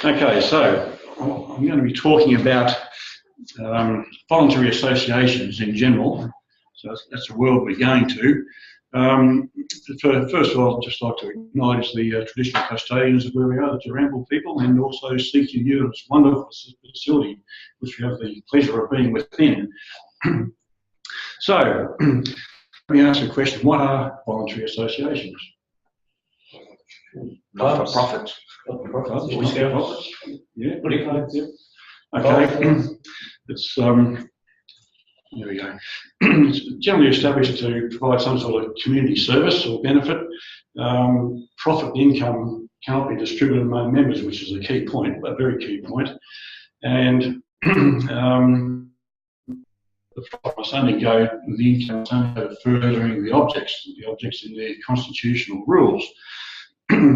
Okay, so I'm going to be talking about voluntary associations in general. So that's the world we're going to. First of all, I'd just like to acknowledge the traditional custodians of where we are, the Tarambil people, and also CQU, and its wonderful facility, which we have the pleasure of being within. So, let me ask a question. What are voluntary associations? Not-for-profits. Not-for-profits. Yeah. Yeah. Okay. It's there we go. It's generally established to provide some sort of community service or benefit. Profit and income cannot be distributed among members, which is a key point, a very key point. And the profit must only go, the income must only go furthering the objects in their constitutional rules.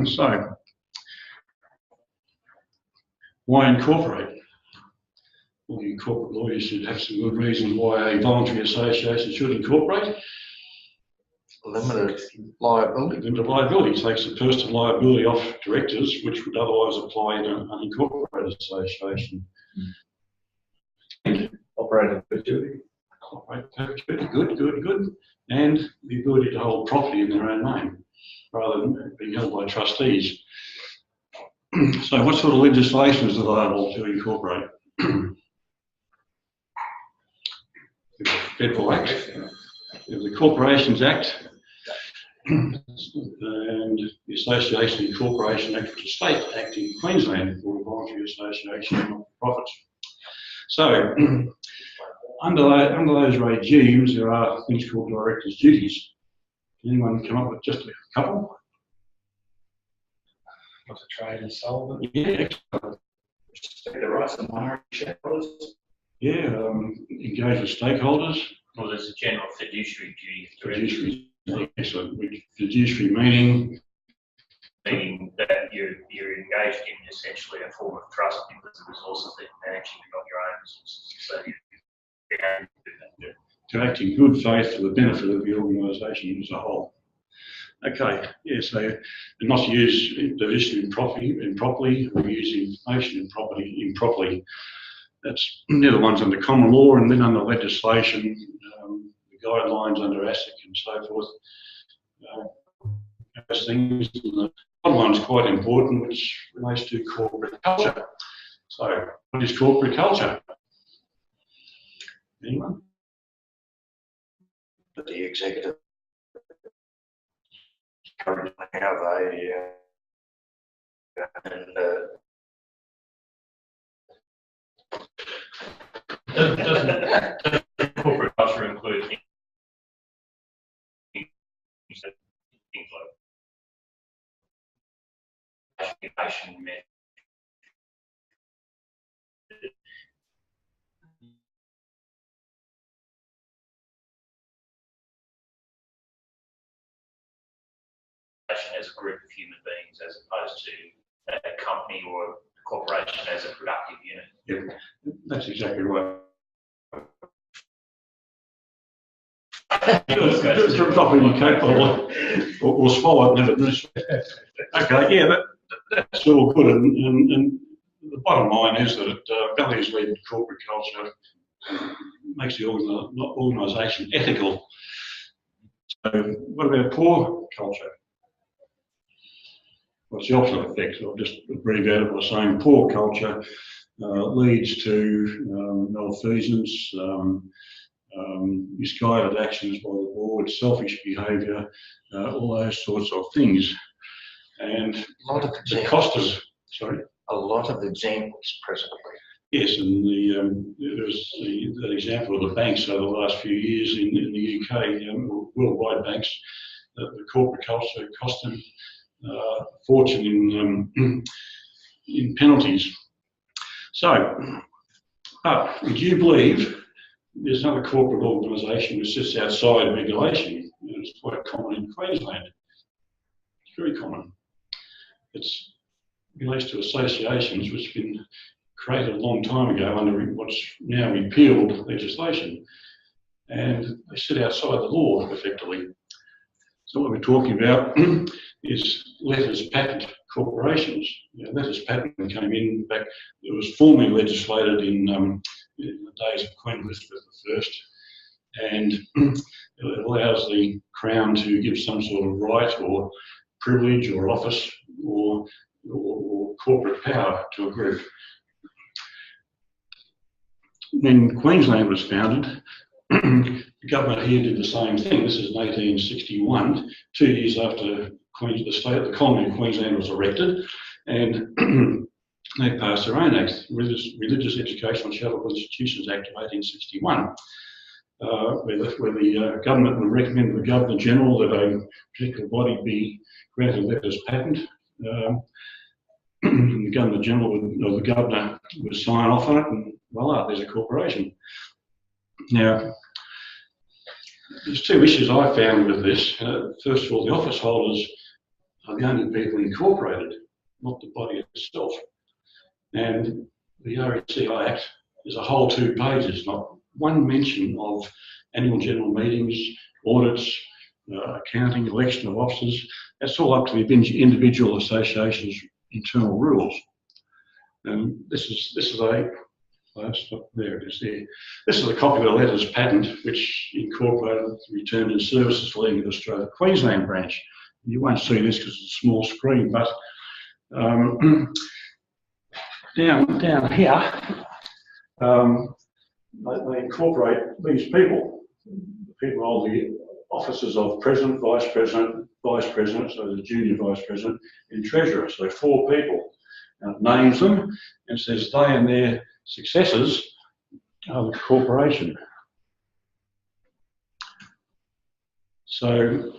So, why incorporate? Well, you corporate lawyers should have some good reasons why a voluntary association should incorporate. Limited liability. Limited liability takes the personal liability off directors, which would otherwise apply in an unincorporated association. Operating perpetuity. Operating perpetuity, good. And the ability to hold property in their own name, rather than being held by trustees. So what sort of legislation is available to incorporate? The Federal Act, the Corporations Act, and the Association Incorporation Act, which is a state act in Queensland for a voluntary association of not-for-profits. So, under those regimes, there are things called directors' duties. Can anyone come up with just a couple? What's a trade insolvent? Yeah. Respect the rights of minority shareholders. Yeah, engage with stakeholders. Well, there's a general fiduciary duty. Fiduciary, excellent. Fiduciary meaning that you're engaged in essentially a form of trust because the resources that you're managing are not your own resources. So to act in good faith for the benefit of the organisation as a whole. Okay, yeah, so not to use division improperly or use information improperly. They're the ones under common law, and then under legislation, the guidelines under ASIC and so forth. Those things. And the other one's quite important, which relates to corporate culture. So, what is corporate culture? Anyone? The executive currently have doesn't corporate culture include things like education, as a group of human beings as opposed to a company or a corporation as a productive unit. Yeah, that's exactly right. Drop in your coat or swallow it and have it. Okay, yeah, that's all good. And the bottom line is that values-led corporate culture makes the organisation ethical. So what about poor culture? What's the opposite effect? I'll just abbreviate it by saying poor culture leads to malfeasance, misguided actions by the board, selfish behaviour, all those sorts of things. And the cost of, sorry? A lot of examples presently. Yes, and there was that example of the banks over the last few years in the UK, worldwide banks, the corporate culture cost them a fortune in penalties. So, would you believe there's another corporate organisation which sits outside regulation? It's quite common in Queensland. It's very common. It relates to associations which have been created a long time ago under what's now repealed legislation, and they sit outside the law effectively. So what we're talking about is letters patent corporations. Letters patent came in back. It was formally legislated in the days of Queen Elizabeth I, and it allows the Crown to give some sort of right or privilege or office or corporate power to a group. When Queensland was founded, the government here did the same thing. This is in 1861, 2 years after the colony of Queensland was erected, and they passed their own act, Religious Educational Charitable Institutions Act of 1861, where the government would recommend to the Governor General that a particular body be granted letters patent. The Governor General or the Governor would sign off on it, and voila, there's a corporation. Now, there's two issues I found with this. First of all, the office holders are the only people incorporated, not the body itself. And the RECI Act is a whole 2 pages, not one mention of annual general meetings, audits, accounting, election of officers. That's all up to the individual association's internal rules. And this is a there it is there. This is a copy of the letters patent which incorporated the Return in Services for Legal Australia Queensland branch. You won't see this because it's a small screen, but down here, they incorporate these people. People hold the offices of President, Vice President, so the Junior Vice President, and Treasurer, so 4 people. And it names them and says they and their successors are the corporation. So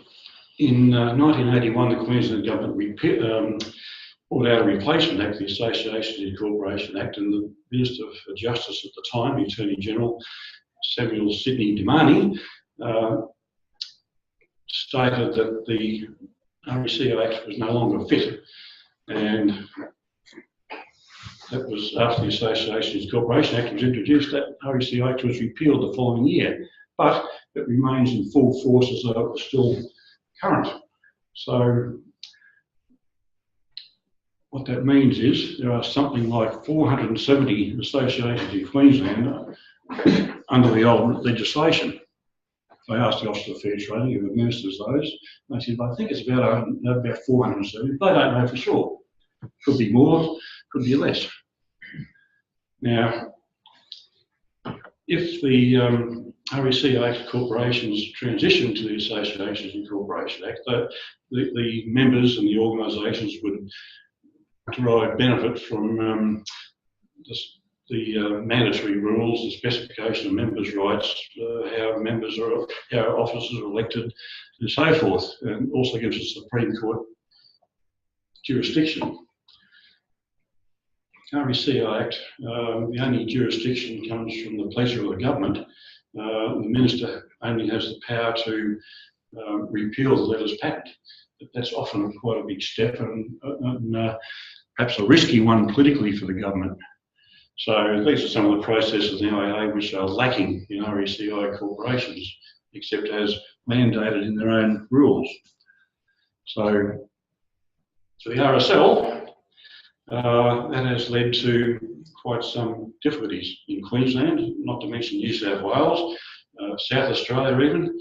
in 1981, the Queensland government brought out a replacement act, the Associations Incorporation Act, and the Minister for Justice at the time, the Attorney General, Samuel Sidney Demani, stated that the RECI Act was no longer fit, and that was after the Associations Corporation Act was introduced. That RECI Act was repealed the following year, but it remains in full force as though it was still current. So what that means is there are something like 470 associations in Queensland under the old legislation. They asked the Office of Fair Trading, who administers those, and they said, I think it's about 470. They don't know for sure. Could be more, could be less. Now, if the RECI Act corporations transition to the Associations Incorporation Act, the members and the organisations would derive benefit from the mandatory rules, the specification of members' rights, how officers are elected, and so forth, and also gives the Supreme Court jurisdiction. RECI Act, the only jurisdiction comes from the pleasure of the government. The Minister only has the power to repeal the letters patent. But that's often quite a big step and perhaps a risky one politically for the government. So these are some of the processes in the IAA which are lacking in RECI corporations, except as mandated in their own rules. So for the RSL, that has led to quite some difficulties in Queensland, not to mention New South Wales, South Australia even,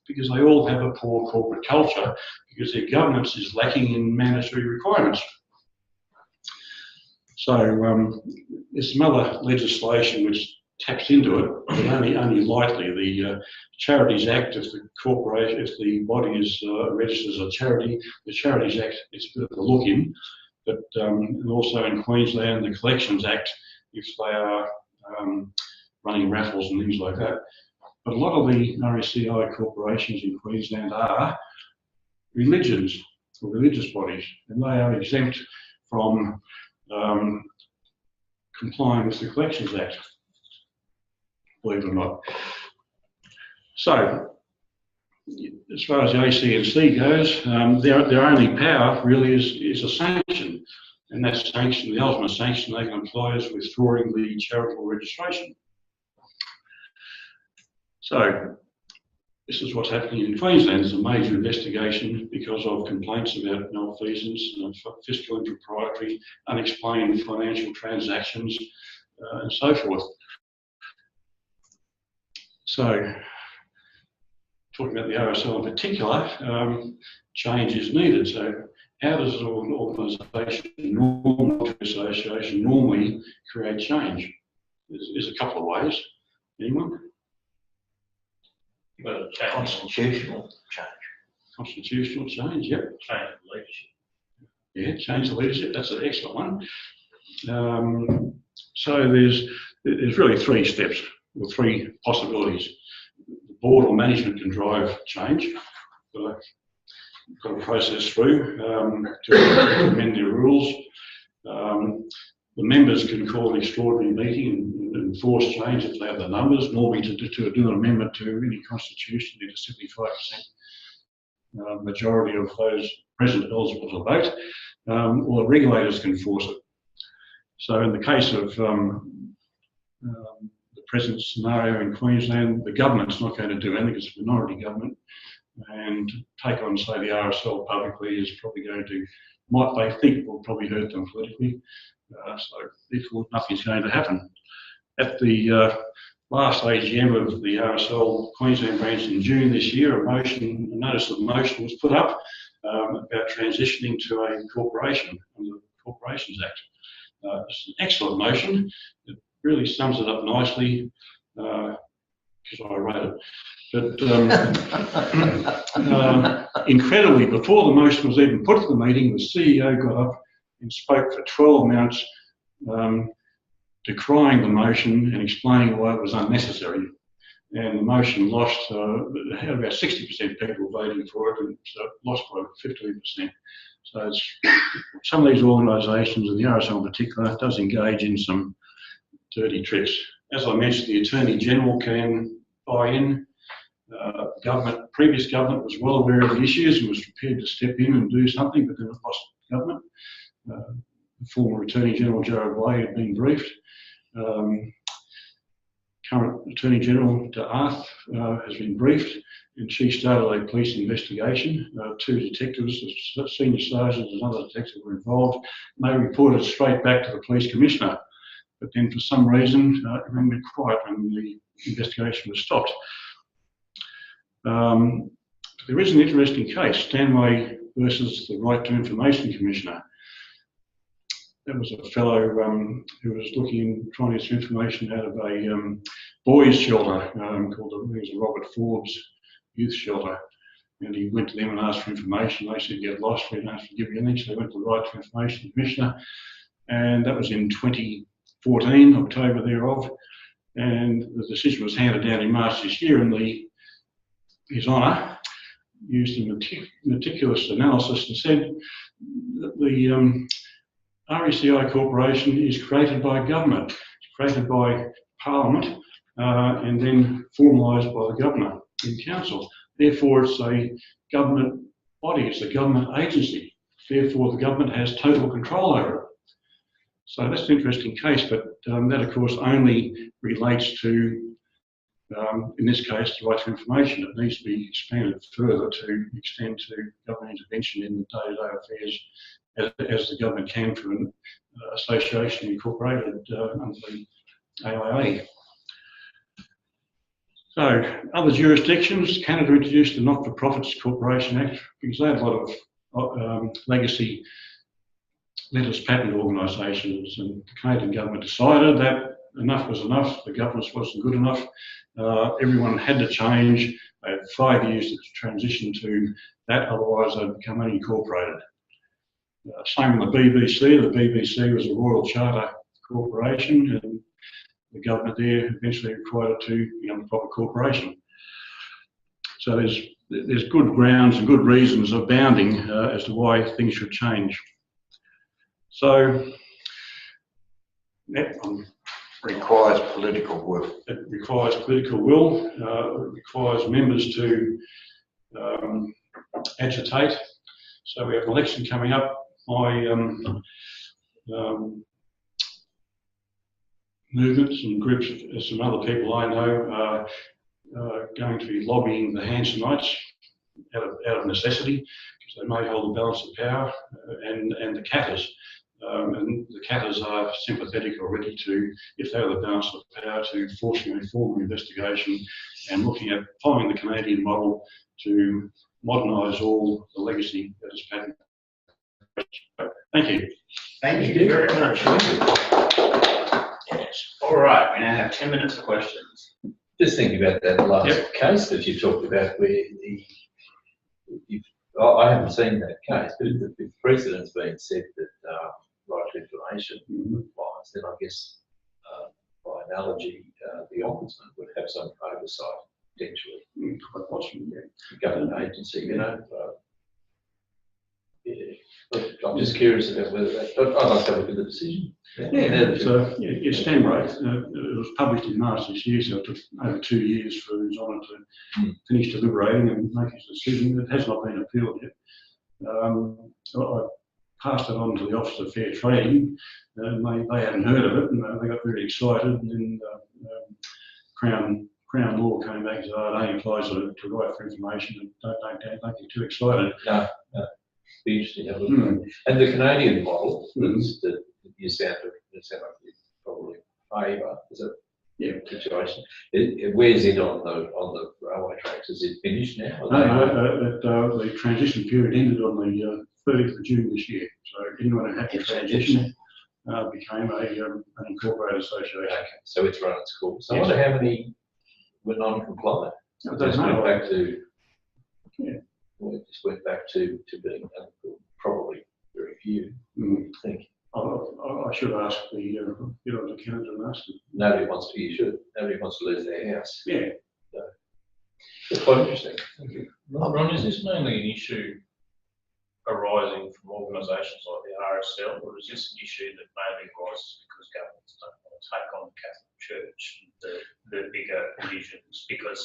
because they all have a poor corporate culture because their governance is lacking in mandatory requirements. So there's some other legislation which taps into it, but only lightly. The Charities Act, if the body is registered as a charity, the Charities Act is a bit of a look-in. But and also in Queensland, the Collections Act, if they are running raffles and things like that. But a lot of the RECI corporations in Queensland are religions or religious bodies, and they are exempt from complying with the Collections Act, believe it or not. So, as far as the ACNC goes, their only power really is a sanction, and that sanction, the ultimate sanction they can apply is withdrawing the charitable registration. So, this is what's happening in Queensland. There's a major investigation because of complaints about malfeasance and fiscal impropriety, unexplained financial transactions, and so forth. So, talking about the RSL in particular, change is needed. So, how does an organisation, association normally create change? There's a couple of ways. Anyone? Well, Constitutional change. Constitutional change, yep. change of leadership. Yeah, change the leadership, that's an excellent one. So there's really three steps, or three possibilities. The board or management can drive change. Got to process through to amend their rules. The members can call an extraordinary meeting and enforce change if they have the numbers. Normally, to do an amendment to any constitution, you need a 75% majority of those present eligible to vote, or the regulators can force it. So, in the case of the present scenario in Queensland, the government's not going to do anything. It's a minority government, and take on, say, the RSL publicly is probably going to, what they think will probably hurt them politically. So therefore, nothing's going to happen. At the last AGM of the RSL Queensland branch in June this year, a notice of motion was put up about transitioning to a corporation under the Corporations Act. It's an excellent motion. It really sums it up nicely because I wrote it. But incredibly, before the motion was even put to the meeting, the CEO got up and spoke for 12 minutes, decrying the motion and explaining why it was unnecessary. And the motion lost, it had about 60% people voting for it, and so it lost by 15%. So it's, some of these organisations, and the RSL in particular, does engage in some dirty tricks. As I mentioned, the Attorney General can buy in. Previous government was well aware of the issues and was prepared to step in and do something, but then it lost government. The former Attorney General Jared Way had been briefed. Current Attorney General D'Arth has been briefed, and she started a police investigation. Two detectives, a senior sergeant and another detective were involved, and they reported straight back to the police commissioner. But then for some reason, everyone went quiet and the investigation was stopped. There is an interesting case, Stanway versus the Right to Information Commissioner. That was a fellow who was trying to get some information out of a boys' shelter called the Robert Forbes Youth Shelter. And he went to them and asked for information. They said, "Get lost, we don't have to give you anything." So they went to the Right to Information Commissioner, and that was in 2014, October thereof. And the decision was handed down in March this year, and His Honour used a meticulous analysis and said that the RECI Corporation is created by government, it's created by Parliament, and then formalised by the Governor in Council. Therefore, it's a government body, it's a government agency. Therefore, the government has total control over it. So that's an interesting case, but that, of course, only relates to, in this case, the right to information. It needs to be expanded further to extend to government intervention in the day-to-day affairs as the government can for an association incorporated under the AIA. So, other jurisdictions, Canada introduced the Not-for-Profits Corporation Act because they have a lot of legacy letters patent organisations, and the Canadian government decided that enough was enough, the governance wasn't good enough, everyone had to change. They had 5 years to transition to that, otherwise they'd become unincorporated. Same with the BBC. The BBC was a Royal Charter corporation, and the government there eventually required it to become a proper corporation. So there's good grounds and good reasons abounding as to why things should change. So, Requires political will. It requires political will. It requires members to agitate. So we have an election coming up. My movements and groups of some other people I know are going to be lobbying the Hansonites out of necessity, because they may hold the balance of power, and the Katters. And the Katters are sympathetic already to, if they have the balance of power, to forcing a formal investigation and looking at following the Canadian model to modernise all the legacy that is patent. Thank you. Thank you very much. Yes. All right, we now have 10 minutes of questions. Just thinking about that last case that you talked about, where I haven't seen that case, but if the precedent's been set that right to information applies, then I guess by analogy, the ombudsman would have some oversight potentially. Quite possibly, yeah. The government agency, you know. I'm just curious about whether that. I'd like to have a look at the decision. It's Stanbroke. It was published in March this year, so it took over 2 years for His Honour to finish deliberating and make his decision. It has not been appealed yet. I passed it on to the Office of Fair Trading. They hadn't heard of it, and they got very excited. And then Crown Law came back and said, "Oh, it only applies to right for information. And don't get too excited." No. Be interesting to have a look at. And the Canadian model that you sound like you probably favour, is it? Situation. Where's it on the railway tracks? Is it finished now? No, the transition period ended on the 30th of June this year. So anyone who had to transition became an incorporated association. Okay, so it's run its course. I wonder how many were non-compliant. It went back to. Well, it just went back to being probably very few. I think. I should ask the Canada and ask them. Nobody wants to. You should. Nobody wants to lose their house. Yeah. So, it's quite interesting. Thank you. Ron, is this mainly an issue arising from organisations like the RSL, or is this an issue that mainly arises because governments don't want to take on the Catholic Church, the bigger divisions? Because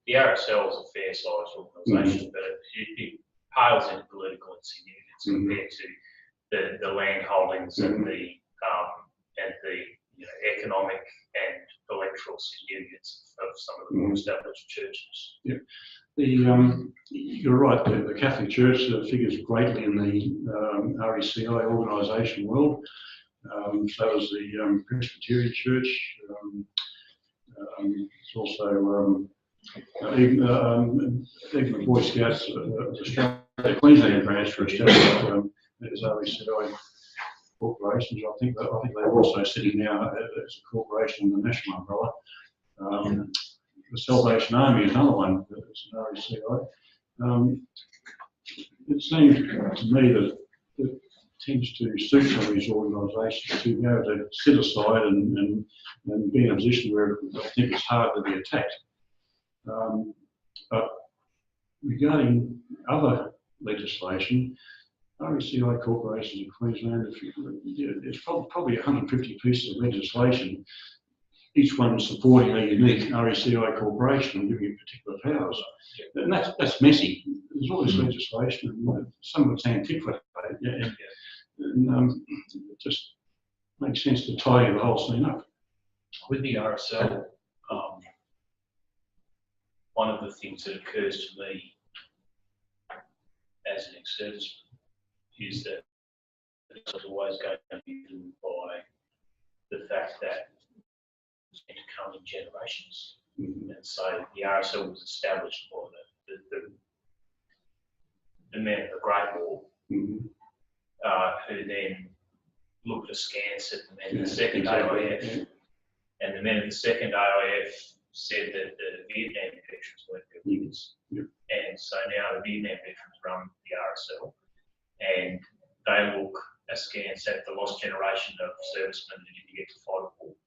the RSL is a fair-sized organisation, but it pales into political insignificance compared to the land holdings and the economic and electoral significance of some of the more established churches. Yeah. You're right. The Catholic Church figures greatly in the RECI organisation world. So does the Presbyterian Church. It's also even the Boy Scouts, the Queensland branch for Australia, as RECI corporations. I think they're also sitting now as a corporation in the national umbrella. The Salvation Army is another one that's an RECI. It seems to me that it tends to suit some of these organisations to be able to sit aside and be in a position where I think it's hard to be attacked. But regarding other legislation, RECI corporations in Queensland, there's probably 150 pieces of legislation, each one supporting a unique RECI corporation and giving it particular powers. And that's messy. There's all this legislation, and some of it's antiquated, and it just makes sense to tidy the whole thing up. With the RSL, one of the things that occurs to me as an ex-serviceman is that it's always going to be driven by the fact that it's going to come in generations. And so the RSL was established by the men of the Great War, who then looked askance at the men of the Second AIF, and the men of the Second AIF said that the Vietnam veterans weren't their leaders. And so now the Vietnam veterans run the RSL, and they look askance at the lost generation of servicemen who didn't get to fight a war,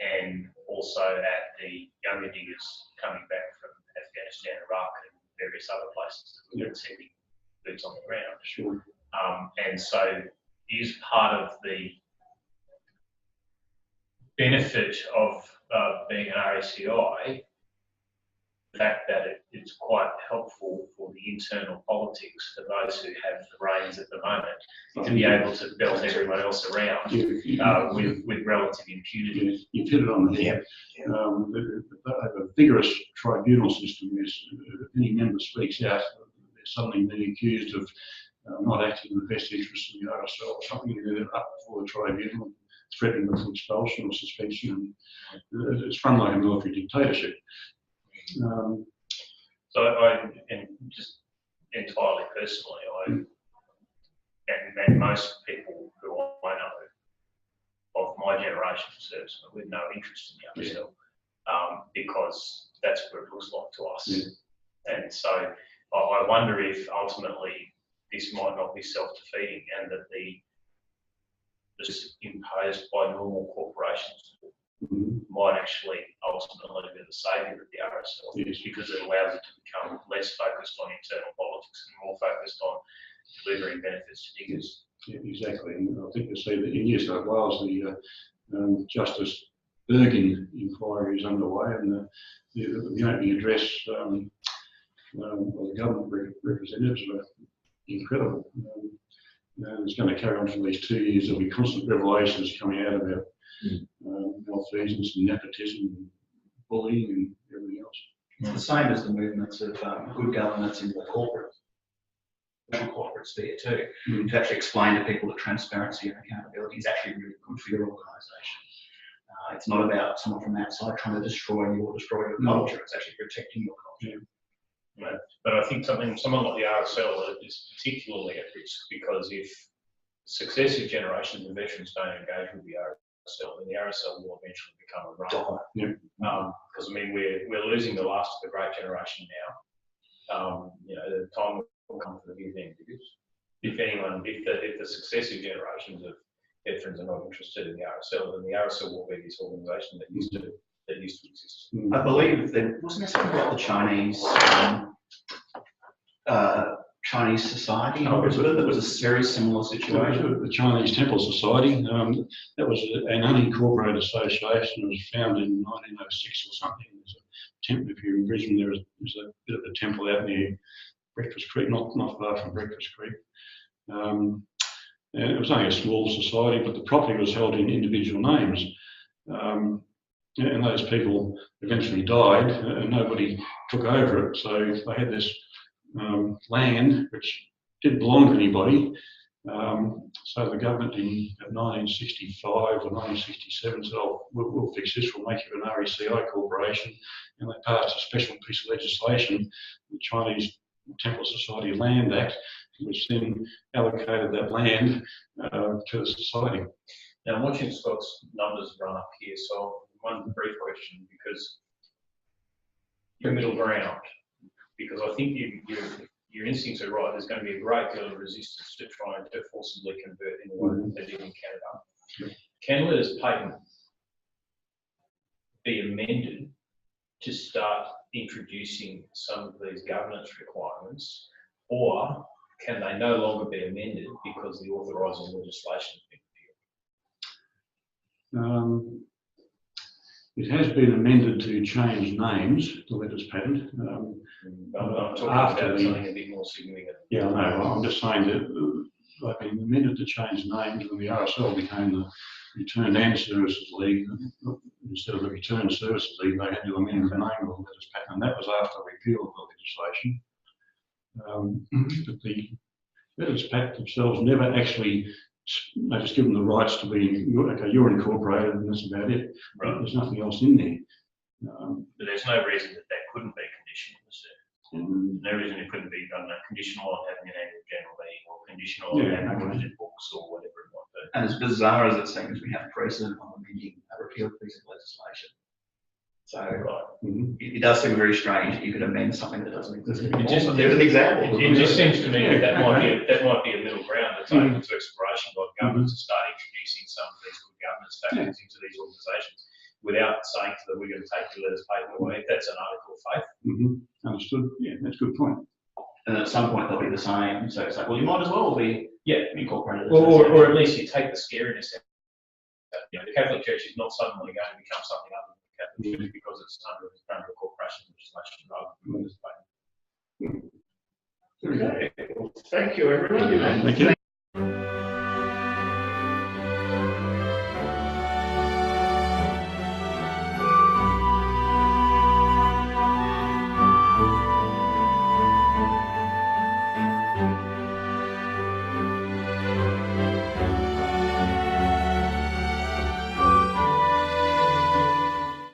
and also at the younger diggers coming back from Afghanistan, Iraq, and various other places that were sending boots on the ground. Sure. And so is part of the benefit of being an RECI fact that it's quite helpful for the internal politics for those who have the reins at the moment to be able to belt everyone else around with relative impunity. You've hit it on the head. They have a vigorous tribunal system. If any member speaks out, they're suddenly being accused of not acting in the best interests of the RSL or something, and they're up before the tribunal, threatened with expulsion or suspension. It's run like a military dictatorship. So and just entirely personally, and most people who I know of my generation of servicemen with no interest in the RSL, because that's what it looks like to us. Yeah. And so I wonder if ultimately this might not be self-defeating, and that this imposed by normal corporations might actually ultimately be the saviour of the RSL, because it allows it to become less focused on internal politics and more focused on delivering benefits to diggers. Yeah, exactly. And I think you see that in New South Wales, the Justice Bergin inquiry is underway, and the opening address of the government representatives are incredible. It's going to carry on for at least 2 years. There'll be constant revelations coming out about malfeasance and nepotism and bullying and everything else. It's the same as the movements of good governance in the corporate sphere too, to actually explain to people that transparency and accountability is actually really good for your organisation. It's not about someone from outside trying to destroy you or destroy your culture. It's actually protecting your culture. Yeah. But I think someone like the RSL is particularly at risk, because if successive generations of veterans don't engage with the RSL, then the RSL will eventually become a run. Because I mean, we're losing the last of the great generation now. The time will come for the Vietnam diggers. If the successive generations of veterans are not interested in the RSL, then the RSL will be this organisation that used to exist. I believe there wasn't there something about the Chinese society that was a very similar situation. The Chinese Temple Society, that was an unincorporated association. It was founded in 1906 or something. There's a temple, if you're in Brisbane, there's a bit of a temple out near Breakfast Creek, not far from Breakfast Creek. And it was only a small society, but the property was held in individual names. And those people eventually died, and nobody took over it. So they had this land which didn't belong to anybody. So the government in 1965 or 1967 said, "Oh, we'll fix this. We'll make you an RECI corporation," and they passed a special piece of legislation, the Chinese Temple Society Land Act, which then allocated that land to the society. Now, I'm watching Scott's numbers run up here, so one brief question, because your middle ground, because I think your instincts are right. There's going to be a great deal of resistance to trying to forcibly convert anyone that did in Canada. Can Letters Patent be amended to start introducing some of these governance requirements, or can they no longer be amended because the authorising legislation has been repealed? It has been amended to change names, the Letters Patent. I'm talking about something a bit more significant. Yeah, I know. I'm just saying that they've been amended to change names, and the RSL became the Returned and Services League. Instead of the Returned Services League, they had to amend the name of the Letters Patent, and that was after repeal of the legislation. But the Letters Patent themselves never actually, they just give them the rights to be, okay, you're incorporated, and that's about it. Right. There's nothing else in there. But there's no reason that couldn't be conditional, is there? No reason it couldn't be done conditional on having an annual general meeting, or conditional on having audited books, or whatever it might be. And as bizarre as it seems, we have precedent on amending a repealed piece of legislation. So it does seem very strange that you could amend something that doesn't exist anymore. There's an example. It just seems to me that might be a middle ground that's open to exploration by governments to start introducing some of these good governance factors into these organisations without saying to them, we're going to take your Letters Patent away. That's an article of faith. Understood. Yeah, that's a good point. And at some point they'll be the same. So it's like, well, you might as well be incorporated. Or at least you take the scariness out. The Catholic Church is not suddenly going to become something other than the Catholic Church because it's under a corporation. Okay, well, thank you, everyone. Thank you.